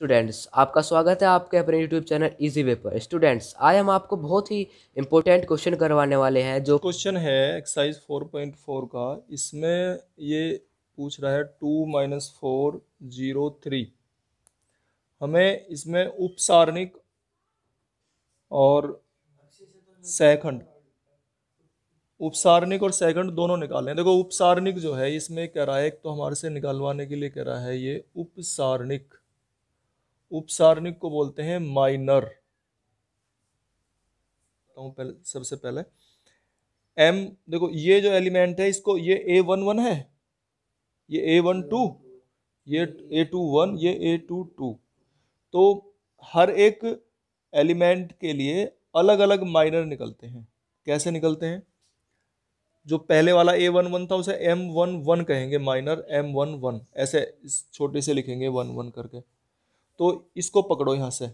Students, आपका स्वागत है आपके अपने यूट्यूब चैनल इजी वे पर। स्टूडेंट्स, आज हम आपको बहुत ही इंपॉर्टेंट क्वेश्चन करवाने वाले हैं जो क्वेश्चन है एक्सरसाइज 4.4 का। इसमें ये पूछ रहा है 2 - 4 0 3। हमें इसमें उपसारणिक और सहखंड उपसारणिक और सहखंड दोनों निकालने हैं। देखो उपसारणिक जो है इसमें कह रहा है, एक तो हमारे से निकालवाने के लिए कह रहा है ये उपसारणिक। उपसारणिक को बोलते हैं माइनर। पहले सबसे पहले एम, देखो ये जो एलिमेंट है इसको, ये A11 है, ये A12, ये A21, ये A22। तो हर एक एलिमेंट के लिए अलग अलग माइनर निकलते हैं। कैसे निकलते हैं? जो पहले वाला A11 था उसे M11 कहेंगे, माइनर M11, ऐसे इस छोटे से लिखेंगे 11 करके। तो इसको पकड़ो यहाँ से,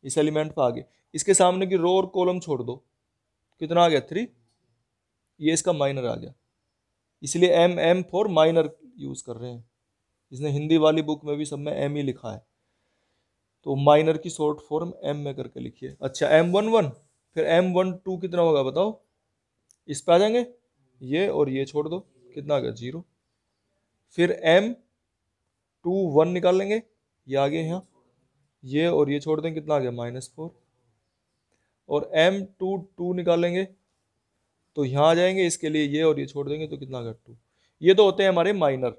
इस एलिमेंट पर आगे इसके सामने की रो और कॉलम छोड़ दो, कितना आ गया 3। ये इसका माइनर आ गया, इसलिए M फॉर माइनर यूज कर रहे हैं। इसने हिंदी वाली बुक में भी सब में M ही लिखा है, तो माइनर की शॉर्ट फॉर्म M में करके लिखिए। अच्छा M11, फिर M12 कितना होगा बताओ? इस पे आ जाएंगे, ये और ये छोड़ दो, कितना आ गया 0। फिर M21 निकाल लेंगे, ये आ गए यहाँ, ये और ये छोड़ देंगे, कितना आ गया -4। और M22 निकालेंगे तो यहाँ आ जाएंगे, इसके लिए ये और ये छोड़ देंगे तो कितना आ गया 2। ये तो होते हैं हमारे माइनर,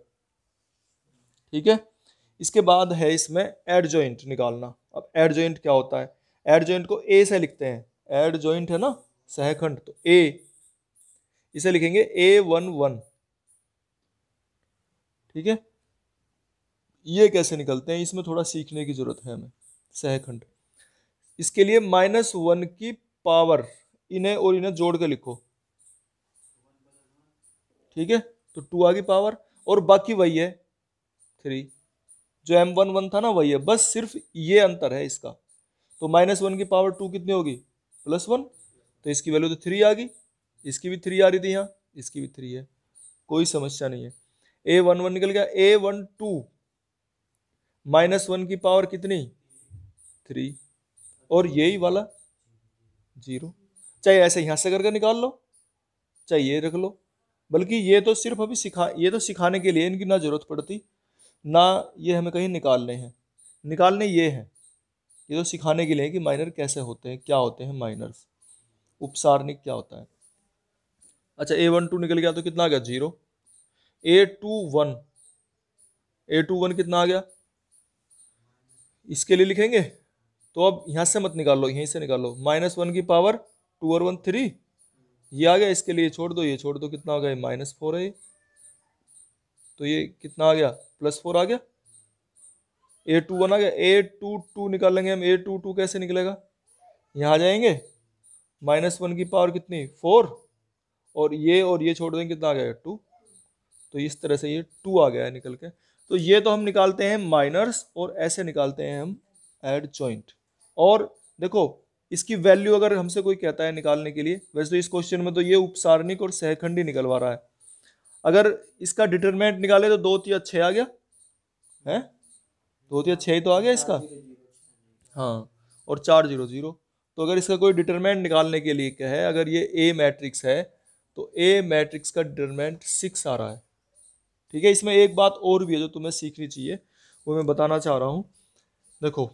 ठीक है। इसके बाद है इसमें एडजॉइंट निकालना। अब एडजॉइंट क्या होता है? एडजॉइंट को ए से लिखते हैं, एडजॉइंट है ना सहखंड, तो ए, इसे लिखेंगे A11, ठीक है। ये कैसे निकलते हैं, इसमें थोड़ा सीखने की जरूरत है हमें। सहखंड, इसके लिए -1 की पावर, इन्हें और इन्हें जोड़ के लिखो, ठीक है। तो 2 आ गई पावर, और बाकी वही है 3। जो M11 था ना वही है, बस सिर्फ ये अंतर है इसका। तो -1 की पावर 2 कितनी होगी? +1। तो इसकी वैल्यू तो 3 आ गई, इसकी भी 3 आ रही थी यहाँ, इसकी भी 3 है, कोई समस्या नहीं है। A11 निकल गया। A12 -1 की पावर कितनी? 3, और यही वाला 0। चाहे ऐसे यहाँ से करके निकाल लो, चाहे ये रख लो, बल्कि ये तो सिर्फ अभी ये तो सिखाने के लिए, इनकी ना जरूरत पड़ती ना ये हमें कहीं निकालने हैं। निकालने ये हैं, ये तो सिखाने के लिए कि माइनर कैसे होते हैं, क्या होते हैं माइनर्स, उपसारणिक क्या होता है। अच्छा A12 निकल गया तो कितना आ गया 0। A21, A21 कितना आ गया? इसके लिए लिखेंगे तो अब यहां से मत निकालो, यहीं से निकालो। -1 की पावर 2 और 1 3, ये आ गया, इसके लिए छोड़ दो, ये छोड़ दो, कितना आ गया -4 है ये। तो ये कितना आ गया? +4 आ गया। A21 आ गया। A22 निकालेंगे हम, A22 कैसे निकलेगा? यहाँ आ जाएंगे, -1 की पावर कितनी 4, और ये छोड़ देंगे, कितना आ गया 2। तो इस तरह से ये 2 आ गया है निकल के। तो ये तो हम निकालते हैं माइनर्स, और ऐसे निकालते हैं हम एडजॉइंट। और देखो इसकी वैल्यू अगर हमसे कोई कहता है निकालने के लिए, वैसे तो इस क्वेश्चन में तो ये उपसारणिक और सहखंडी निकलवा रहा है। अगर इसका डिटरमिनेंट निकाले तो 2 3 6 आ गया है, 2 3 6 तो आ गया इसका, हाँ, और 4 0 0। तो अगर इसका कोई डिटरमिनेंट निकालने के लिए क्या है, अगर ये ए मैट्रिक्स है तो ए मैट्रिक्स का डिटरमिनेंट 6 आ रहा है, ठीक है। इसमें एक बात और भी है जो तुम्हें सीखनी चाहिए, वो मैं बताना चाह रहा हूं। देखो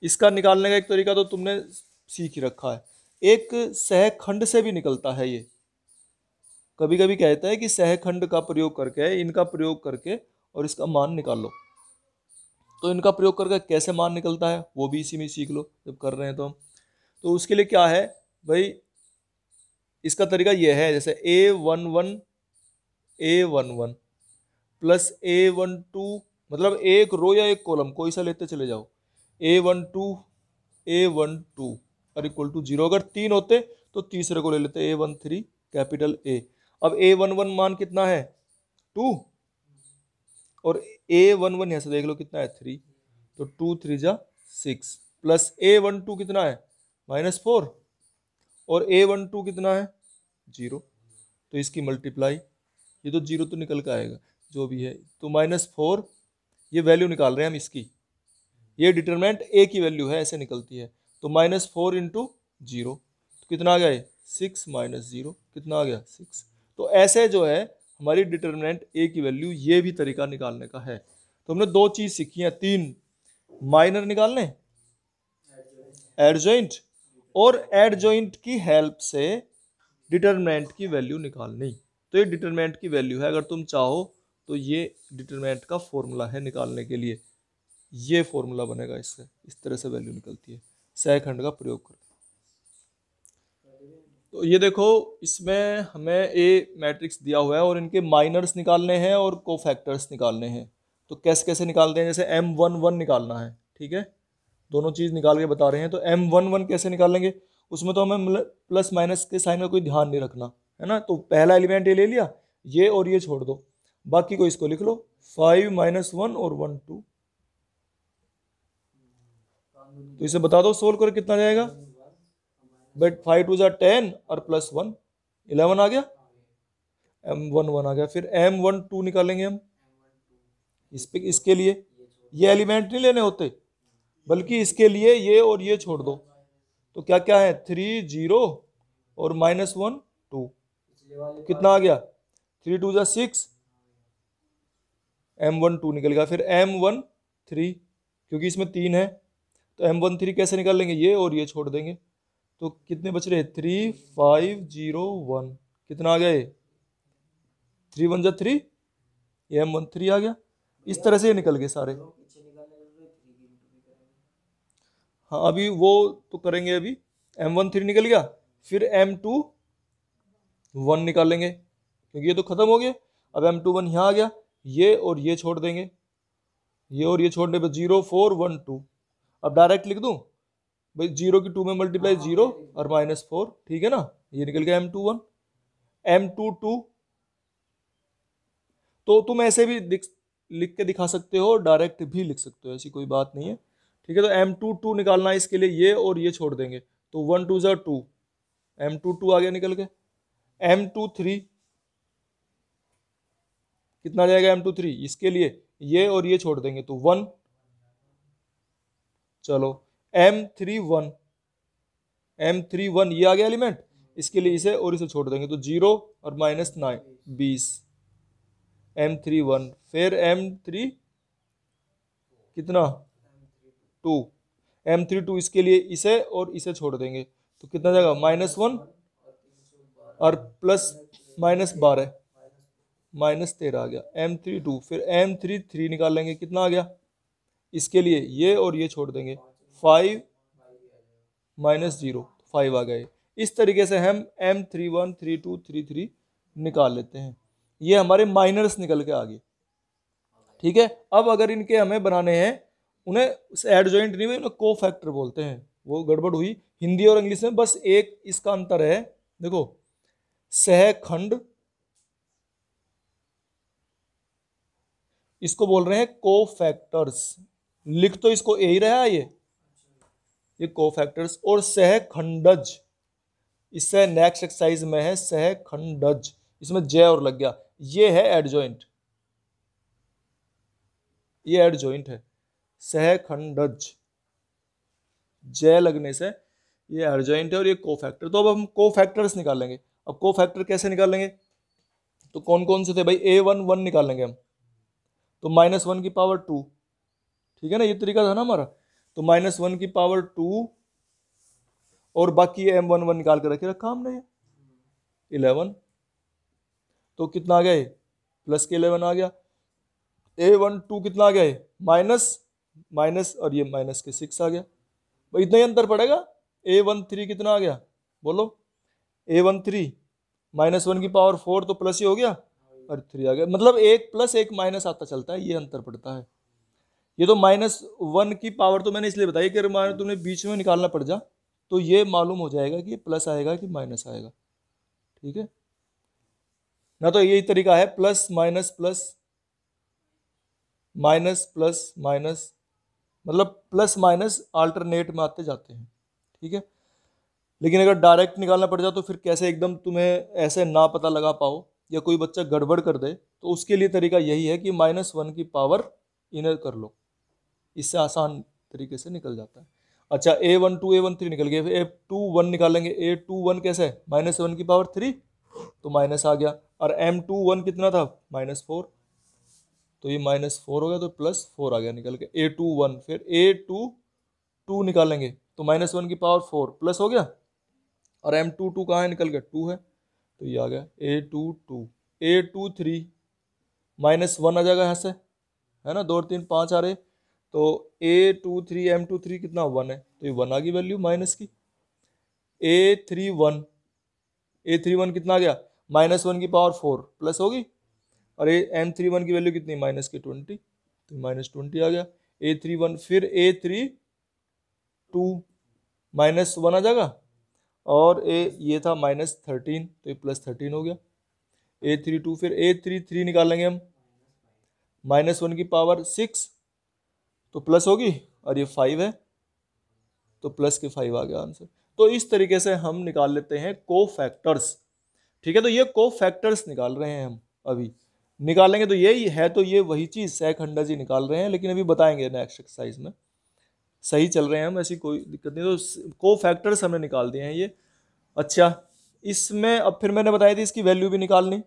इसका निकालने का एक तरीका तो तुमने सीख ही रखा है, एक सहखंड से भी निकलता है ये। कभी कभी कहता है कि सहखंड का प्रयोग करके, इनका प्रयोग करके और इसका मान निकालो। तो इनका प्रयोग करके कैसे मान निकलता है वो भी इसी में सीख लो जब कर रहे हैं तो हम। तो उसके लिए क्या है भाई, इसका तरीका ये है, जैसे A11 प्लस A12, मतलब एक रो या एक कॉलम कोई सा लेते चले जाओ, A12 और इक्वल टू 0। अगर 3 होते तो तीसरे को ले लेते, A13 कैपिटल A। अब A11 मान कितना है 2, और A11 यहां से देख लो कितना है 3, तो 2 3 जा 6, प्लस A12 कितना है -4, और A12 कितना है 0। तो इसकी मल्टीप्लाई, ये तो 0 तो निकल के आएगा जो भी है, तो -4, ये वैल्यू निकाल रहे हैं हम इसकी, ये डिटरमिनेंट ए की वैल्यू है, ऐसे निकलती है। तो -4 इंटू 0 तो कितना आ गया ये 6 माइनस 0 कितना आ गया 6। तो ऐसे जो है हमारी डिटरमिनेंट ए की वैल्यू, ये भी तरीका निकालने का है। तो हमने दो चीज सीखी हैं, तीन, माइनर निकालने, एडजॉइंट, और एडजॉइंट की हेल्प से डिटरमिनेंट की वैल्यू निकालनी। तो ये डिटरमिनेंट की वैल्यू है, अगर तुम चाहो तो ये डिटरमिनेंट का फॉर्मूला है निकालने के लिए, ये फॉर्मूला बनेगा इससे, इस तरह से वैल्यू निकलती है सहखंड का प्रयोग करके। तो ये देखो इसमें हमें ए मैट्रिक्स दिया हुआ है और इनके माइनर्स निकालने हैं और कोफैक्टर्स निकालने हैं। तो कैसे कैसे निकालते हैं, जैसे M11 निकालना है, ठीक है, दोनों चीज़ निकाल के बता रहे हैं। तो M11 कैसे निकालेंगे, उसमें तो हमें प्लस माइनस के साइन का कोई ध्यान नहीं रखना है ना। तो पहला एलिमेंट ये ले लिया, ये और ये छोड़ दो, बाकी को इसको लिख लो 5 - 1 और 1 2। तो इसे बता दो सोल्व कर कितना जाएगा, बट 5 2 10 और प्लस 1 11 आ गया, M11 आ गया। फिर M12 निकालेंगे हम, इसके लिए ये एलिमेंट नहीं लेने होते, बल्कि इसके लिए ये और ये छोड़ दो। तो क्या क्या है 3 0 और -1 2, कितना आ गया 3 2 6, M12 निकल गया। फिर M13, क्योंकि इसमें 3 है तो M13 कैसे निकाल लेंगे, ये और ये छोड़ देंगे। तो कितने बच रहे 3 5 0 1, कितना आ गया ये 3 1 3, ये M13 आ गया। इस तरह से ये निकल गए सारे। हाँ अभी वो तो करेंगे, अभी M13 निकल गया, फिर M21 निकालेंगे क्योंकि ये तो खत्म हो गया। अब M21 यहाँ आ गया, ये और ये छोड़ देंगे, ये और ये छोड़ने पर 0 4 1 2। अब डायरेक्ट लिख दूं भाई, 0 की 2 में मल्टीप्लाई 0 और -4, ठीक है ना, ये निकल गया M21। M22 तो तुम ऐसे भी लिख के दिखा सकते हो, डायरेक्ट भी लिख सकते हो, ऐसी कोई बात नहीं है, ठीक है। तो M22 निकालना है, इसके लिए ये और ये छोड़ देंगे, तो 1 2 2, M22 आ गया निकल के। M23 कितना जाएगा M23, इसके लिए ये और ये छोड़ देंगे तो 1। चलो M31 ये आ गया एलिमेंट, इसके लिए इसे और इसे छोड़ देंगे तो 0 और -9 20, M31। फिर M3 कितना 2, M32 इसके लिए इसे और इसे छोड़ देंगे तो कितना जाएगा -1 और प्लस -12 -13 आ गया M32। फिर M33 निकालेंगे, कितना आ गया, इसके लिए ये और ये छोड़ देंगे 5 -0 5 आ गए। इस तरीके से हम M31 32 33 निकाल लेते हैं। ये हमारे माइनर्स निकल के आ गए, ठीक है। अब अगर इनके हमें बनाने हैं, उन्हें एडजॉइंट नहीं, उन्हें को फैक्टर बोलते हैं, वो गड़बड़ हुई हिंदी और इंग्लिश में, बस एक इसका अंतर है, देखो सहखंड इसको बोल रहे हैं कोफैक्टर्स, लिख तो इसको ए ही रहा है ये कोफैक्टर्स। और सहखंडज, इससे नेक्स्ट एक्सरसाइज में है सहखंडज, इसमें जे और लग गया, ये है एडजॉइंट, ये एडजॉइंट है सहखंडज, जे लगने से ये एडजॉइंट है और ये कोफैक्टर। तो अब हम कोफैक्टर्स निकालेंगे। अब कोफैक्टर कैसे निकालेंगे, तो कौन कौन से थे भाई, A11 निकालेंगे हम, तो -1 की पावर 2, ठीक है ना, ये तरीका था ना हमारा। तो -1 की पावर 2 और बाकी M11 निकाल के रखा हमने 11, तो कितना आ गया प्लस के 11 आ गया। A12 कितना आ गया माइनस माइनस और ये माइनस के 6 आ गया, भाई इतना ही अंतर पड़ेगा। A13 कितना आ गया बोलो, A13 -1 की पावर 4 तो प्लस ही हो गया और 3 आ गया, मतलब एक प्लस एक माइनस आता चलता है, ये अंतर पड़ता है। ये तो -1 की पावर तो मैंने इसलिए बताई कि अगर तुम्हें बीच में निकालना पड़ जा तो ये मालूम हो जाएगा कि प्लस आएगा कि माइनस आएगा, ठीक है ना। तो यही तरीका है, plus minus plus minus plus minus, मतलब प्लस माइनस अल्टरनेट में आते जाते हैं, ठीक है। लेकिन अगर डायरेक्ट निकालना पड़ जाए तो फिर कैसे एकदम तुम्हें ऐसे ना पता लगा पाओ या कोई बच्चा गड़बड़ कर दे, तो उसके लिए तरीका यही है कि -1 की पावर इनर कर लो, इससे आसान तरीके से निकल जाता है। अच्छा, A12 A13 निकल गया, फिर A21 निकालेंगे। A21 कैसे है, -1 की पावर 3, तो माइनस आ गया। और M21 कितना था, -4, तो ये -4 हो गया, तो +4 आ गया निकल के A21। फिर A22 निकालेंगे, तो -1 की पावर 4 प्लस हो गया, और M22 कहाँ है, निकल गया 2 है, तो ये आ गया A22। A23 -1 आ जाएगा यहाँ से, है ना, 2 और 3 5 आ रहे, तो A23 M23 कितना 1 है, तो ये 1 आ गई वैल्यू माइनस की। A31 कितना आ गया, -1 की पावर 4 प्लस होगी, और M31 की वैल्यू कितनी, -20, तो -20 आ गया A31। फिर A32 -1 आ जाएगा, और ये था -13, तो ये +13 हो गया A32। फिर A33 निकालेंगे हम, -1 की पावर 6, तो प्लस होगी, और ये 5 है, तो प्लस के 5 आ गया आंसर। तो इस तरीके से हम निकाल लेते हैं कोफैक्टर्स। ठीक है, तो ये कोफैक्टर्स निकाल रहे हैं हम, अभी निकालेंगे तो यही है, तो ये वही चीज सहखंडा जी निकाल रहे हैं, लेकिन अभी बताएंगे नेक्स्ट एक्सरसाइज में। सही चल रहे हैं हम, ऐसी कोई दिक्कत नहीं। तो कोफैक्टर्स हमने निकाल दिए हैं ये। अच्छा, इसमें अब फिर मैंने बताई थी इसकी वैल्यू भी निकालनी,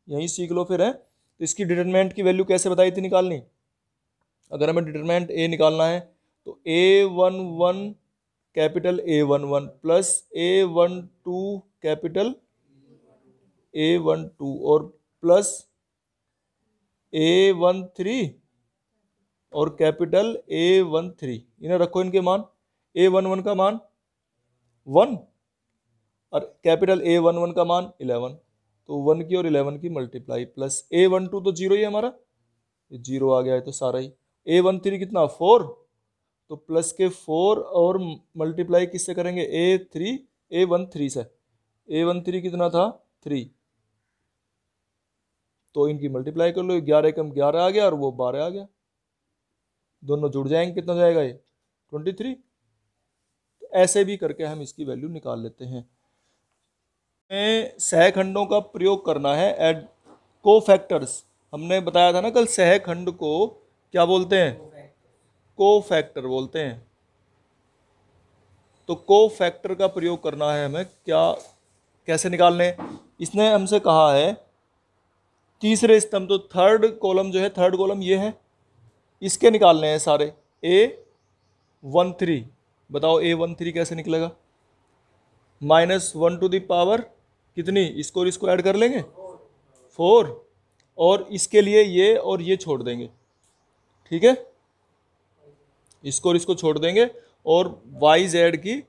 यही सीख लो फिर है। तो इसकी डिटरमिनेंट की वैल्यू कैसे बताई थी निकालनी, अगर हमें डिटरमिनेंट ए निकालना है, तो A11 capital A11 plus A12 capital A12 और प्लस A13 और कैपिटल A13, इन्हें रखो इनके मान। A11 का मान 1 और कैपिटल A11 का मान 11, तो 1 की और 11 की मल्टीप्लाई, प्लस A12 तो 0 ही है हमारा, 0 आ गया है, तो सारा ही। A13 कितना 4, तो प्लस के 4 और मल्टीप्लाई किससे करेंगे, A13 से। A13 कितना था 3, तो इनकी मल्टीप्लाई कर लो, 11 कम 11 आ गया, और वो 12 आ गया, दोनों जुड़ जाएंगे, कितना हो जाएगा ये 23। तो ऐसे भी करके हम इसकी वैल्यू निकाल लेते हैं। सहखंडों का प्रयोग करना है एड कोफैक्टर्स। हमने बताया था ना कल, सहखंड को क्या बोलते हैं, कोफैक्टर बोलते हैं। तो कोफैक्टर का प्रयोग करना है हमें, क्या कैसे निकालने, इसने हमसे कहा है तीसरे स्तंभ, तो थर्ड कॉलम जो है, थर्ड कॉलम ये है, इसके निकालने हैं सारे। A13 बताओ, A13 कैसे निकलेगा, -1 टू द पावर कितनी, इसको और इसको ऐड कर लेंगे 4, और इसके लिए ये और ये छोड़ देंगे, ठीक है, इसको और इसको छोड़ देंगे, और YZ की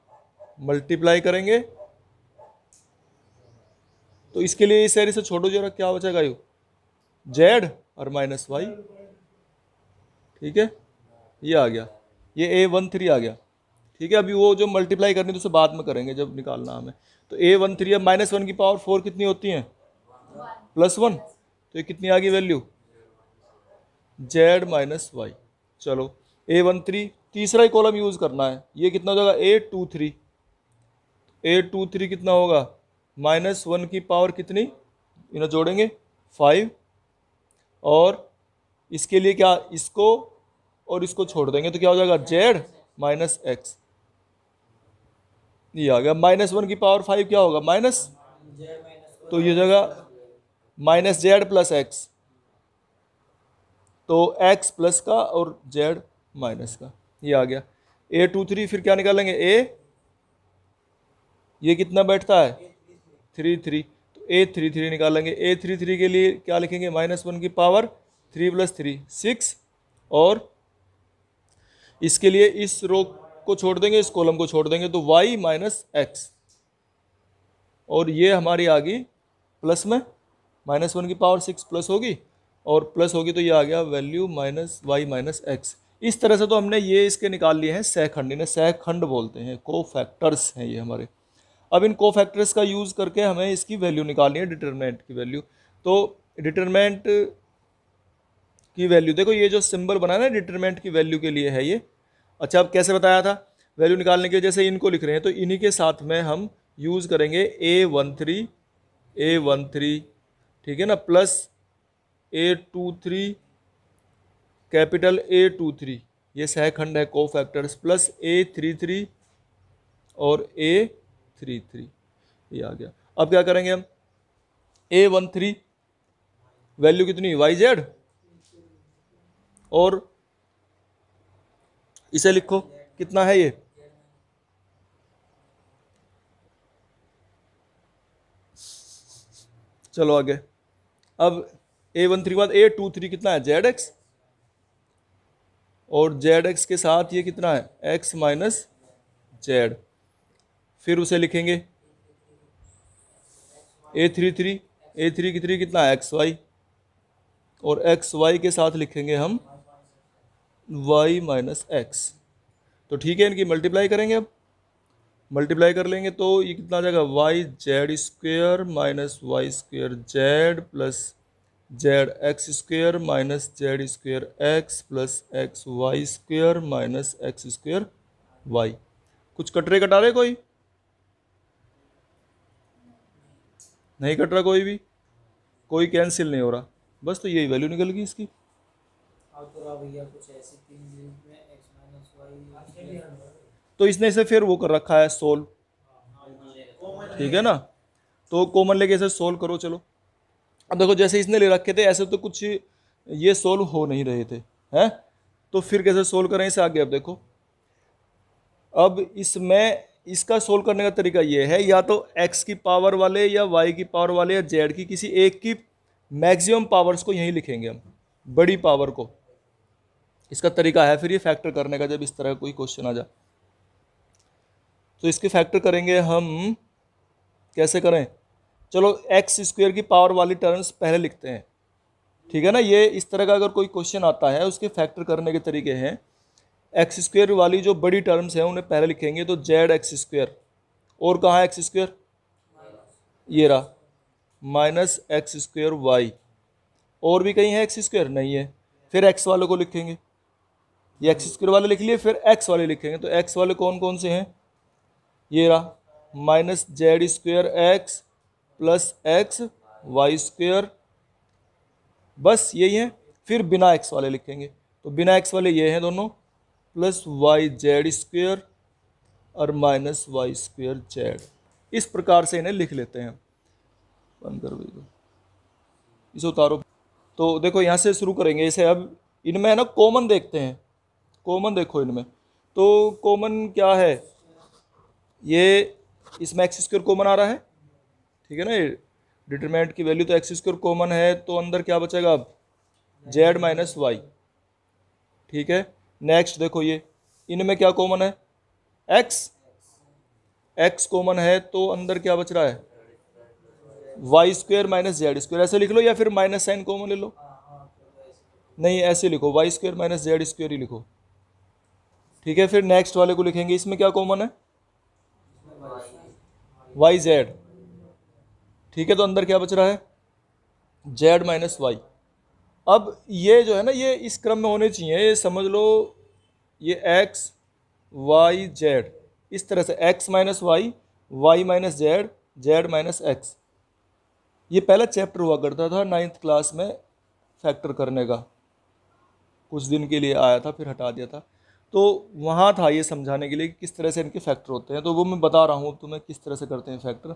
मल्टीप्लाई करेंगे। तो इसके लिए इस एरी से छोड़ो जरा, क्या बचेगा, यू Z और -Y, ठीक है, ये आ गया, ये A13 आ गया, ठीक है। अभी वो जो मल्टीप्लाई करनी तो उसे बाद में करेंगे जब निकालना हमें। तो A13 अब -1 की पावर 4 कितनी होती है, +1, तो ये कितनी आ गई वैल्यू, Z -Y। चलो A13 तीसरा ही कॉलम यूज करना है, ये कितना हो जाएगा A23, A23 कितना होगा, -1 की पावर कितनी, इन्हें जोड़ेंगे 5, और इसके लिए क्या, इसको और इसको छोड़ देंगे, तो क्या हो जाएगा Z -X, ये आ गया। -1 की पावर 5 क्या होगा, माइनस, तो ये जगह -Z + X, तो X प्लस का और Z माइनस का, ये आ गया। A23 फिर क्या निकालेंगे, ये कितना बैठता है 3 तो A33 निकालेंगे। A33 के लिए क्या लिखेंगे, -1 की पावर 3 + 3 6, और इसके लिए इस रो को छोड़ देंगे, इस कॉलम को छोड़ देंगे, तो Y -X, और ये हमारी आ गई प्लस में, -1 की पावर 6 प्लस होगी, और प्लस होगी, तो ये आ गया वैल्यू -Y -X। इस तरह से तो हमने ये इसके निकाल लिए हैं सहखंड, इन्हें सहखंड बोलते हैं, कोफैक्टर्स हैं ये हमारे। अब इन कोफैक्टर्स का यूज़ करके हमें इसकी वैल्यू निकालनी है, डिटरमिनेंट की वैल्यू। तो डिटरमिनेंट की वैल्यू देखो, ये जो सिंबल बना है ना डिटरमिनेंट की वैल्यू के लिए है ये। अच्छा, अब कैसे बताया था वैल्यू निकालने के लिए, जैसे इनको लिख रहे हैं, तो इन्हीं के साथ में हम यूज़ करेंगे A13, ठीक है ना, प्लस A23 कैपिटल A23, ये सहखंड है कोफैक्टर्स, प्लस A33 और A33, ये आ गया। अब क्या करेंगे हम, A13 वैल्यू कितनी, YZ, और इसे लिखो कितना है ये, चलो आगे। अब A13 के बाद A23 कितना है, ZX, और ZX के साथ ये कितना है, X माइनस Z, फिर उसे लिखेंगे A33 कितना है, XY, और XY के साथ लिखेंगे हम Y माइनस X। तो ठीक है, इनकी मल्टीप्लाई करेंगे। अब मल्टीप्लाई कर लेंगे तो ये कितना आ जाएगा, YZ² minus Y² Z plus ZX² minus Z² X plus XY² minus X² Y। कुछ कट रहे, कटा रहे कोई, नहीं कट रहा कोई भी, कोई कैंसिल नहीं हो रहा, बस तो यही वैल्यू निकल गई इसकी। तो इसने इसे फिर वो कर रखा है सोल्व, ठीक है ना, तो कॉमन लेके इसे सोल्व करो। चलो अब देखो, जैसे इसने ले रखे थे ऐसे तो कुछ ये सोल्व हो नहीं रहे थे, हैं, तो फिर कैसे सोल्व करें इसे आगे। अब देखो, अब इसमें इसका सोल्व करने का तरीका ये है, या तो x की पावर वाले या y की पावर वाले या z की किसी एक की मैक्सिमम पावर्स को यहीं लिखेंगे हम, बड़ी पावर को। इसका तरीका है फिर ये फैक्टर करने का, जब इस तरह का कोई क्वेश्चन आ जाए तो इसके फैक्टर करेंगे हम। कैसे करें, चलो x² की पावर वाली टर्म्स पहले लिखते हैं, ठीक है ना। ये इस तरह का अगर कोई क्वेश्चन आता है उसके फैक्टर करने के तरीके हैं, x² वाली जो बड़ी टर्म्स हैं उन्हें पहले लिखेंगे, तो ZX², और कहाँ है x², ये रहा, माइनस X²Y, और भी कहीं है x² नहीं है, फिर x वाले को लिखेंगे, ये x² वाले लिख लिए, फिर x वाले लिखेंगे, तो x वाले कौन कौन से हैं, ये रहा, minus Z² X plus XY², बस यही है। फिर बिना x वाले लिखेंगे, तो बिना x वाले ये हैं दोनों, प्लस YZ² और माइनस Y²Z। इस प्रकार से इन्हें लिख लेते हैं। बंद कर दो, इसे उतारो। तो देखो यहाँ से शुरू करेंगे इसे। अब इनमें है ना कॉमन देखते हैं, कॉमन देखो इनमें, तो कॉमन क्या है, ये इसमें x² कॉमन आ रहा है, ठीक है ना। ये डिटरमिनेंट की वैल्यू तो x² कॉमन है, तो अंदर क्या बचेगा अब, z माइनस वाई, ठीक है। नेक्स्ट देखो, ये इनमें क्या कॉमन है, x कॉमन है, तो अंदर क्या बच रहा है, y² माइनस Z², ऐसे लिख लो, या फिर माइनस साइन कॉमन ले लो, नहीं ऐसे लिखो, y² माइनस Z² ही लिखो, ठीक है। फिर नेक्स्ट वाले को लिखेंगे, इसमें क्या कॉमन है, YZ, ठीक है, तो अंदर क्या बच रहा है, Z माइनस वाई। अब ये जो है ना, ये इस क्रम में होने चाहिए, ये समझ लो, ये x y z, इस तरह से x minus Y, Y minus Z, Z minus X. ये पहला चैप्टर हुआ करता था 9th क्लास में फैक्टर करने का, कुछ दिन के लिए आया था फिर हटा दिया था, तो वहाँ था ये समझाने के लिए कि किस तरह से इनके फैक्टर होते हैं। तो वो मैं बता रहा हूँ अब तुम्हें किस तरह से करते हैं फैक्टर।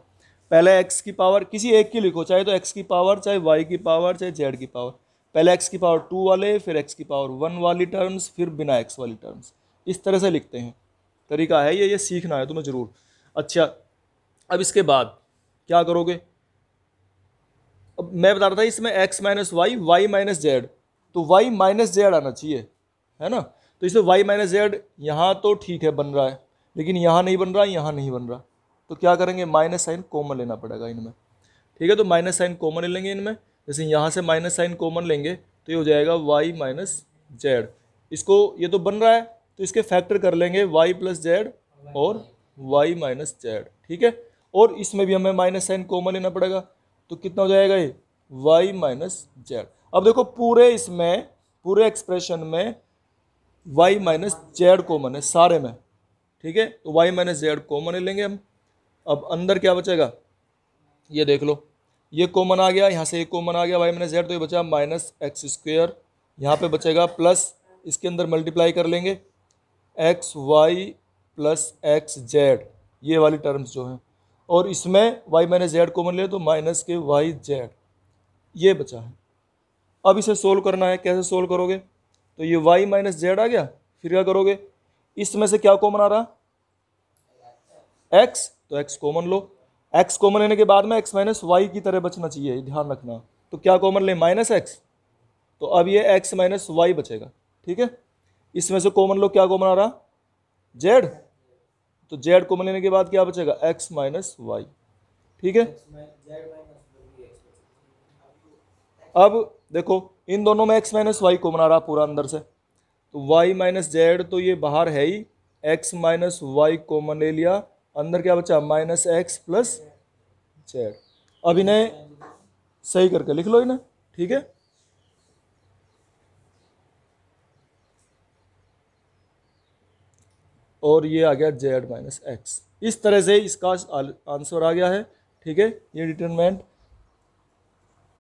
पहले x की पावर किसी एक की लिखो, चाहे तो x की पावर, चाहे y की पावर, चाहे z की पावर। पहले x की पावर 2 वाले, फिर x की पावर 1 वाली टर्म्स, फिर बिना x वाली टर्म्स, इस तरह से लिखते हैं। तरीका है ये सीखना है तुम्हें ज़रूर। अच्छा, अब इसके बाद क्या करोगे, अब मैं बता रहा था इसमें x minus Y, Y minus Z, तो y माइनस जेड आना चाहिए, है ना। तो इसमें y माइनस जेड यहाँ तो ठीक है बन रहा है, लेकिन यहाँ नहीं बन रहा, यहाँ नहीं बन रहा, तो क्या करेंगे, माइनस साइन कॉमन लेना पड़ेगा इनमें, ठीक है। तो माइनस साइन कॉमन ले लेंगे इनमें, जैसे यहाँ से माइनस साइन कॉमन लेंगे तो ये हो जाएगा y माइनस जेड। इसको, ये तो बन रहा है तो इसके फैक्टर कर लेंगे y प्लस जेड और y माइनस जेड, ठीक है। और इसमें भी हमें माइनस साइन कॉमन लेना पड़ेगा, तो कितना हो जाएगा ये y माइनस जेड। अब देखो पूरे इसमें, पूरे एक्सप्रेशन में y माइनस जेड कॉमन है सारे में, ठीक है। तो y माइनस जेड कॉमन ले लेंगे हम। अब अंदर क्या बचेगा, ये देख लो, ये कॉमन आ गया, यहाँ से एक कॉमन आ गया y माइनस जेड, तो ये बचा माइनस x², यहाँ पे बचेगा प्लस इसके अंदर मल्टीप्लाई कर लेंगे X Y plus X Z, ये वाली टर्म्स जो हैं, और इसमें वाई माइनस जेड कॉमन ले तो माइनस के वाई जेड, ये बचा है। अब इसे सोल्व करना है, कैसे सोल्व करोगे? तो ये वाई माइनस जेड आ गया, फिर क्या करोगे? इसमें से क्या कॉमन आ रहा? एक्स, तो एक्स कॉमन लो। एक्स कॉमन लेने के बाद में एक्स माइनस वाई की तरह बचना चाहिए, ध्यान रखना। तो क्या कॉमन ले? माइनस एक्स, तो अब ये एक्स माइनस वाई बचेगा, ठीक है। इसमें से कॉमन लो, क्या कॉमन आ रहा? जेड, तो जेड कॉमन लेने के बाद क्या बचेगा? एक्स माइनस वाई, ठीक है। अब देखो इन दोनों में एक्स माइनस वाई कॉमन आ रहा पूरा अंदर से, तो वाई माइनस जेड तो ये बाहर है ही, एक्स माइनस वाई कॉमन ले लिया, अंदर क्या बचा? Minus x plus Z. अब इन्हें सही करके लिख लो इन्हें, ठीक है। और ये आ गया जेड माइनस एक्स। इस तरह से इसका आंसर आ गया है, ठीक है। ये डिटरमिनेंट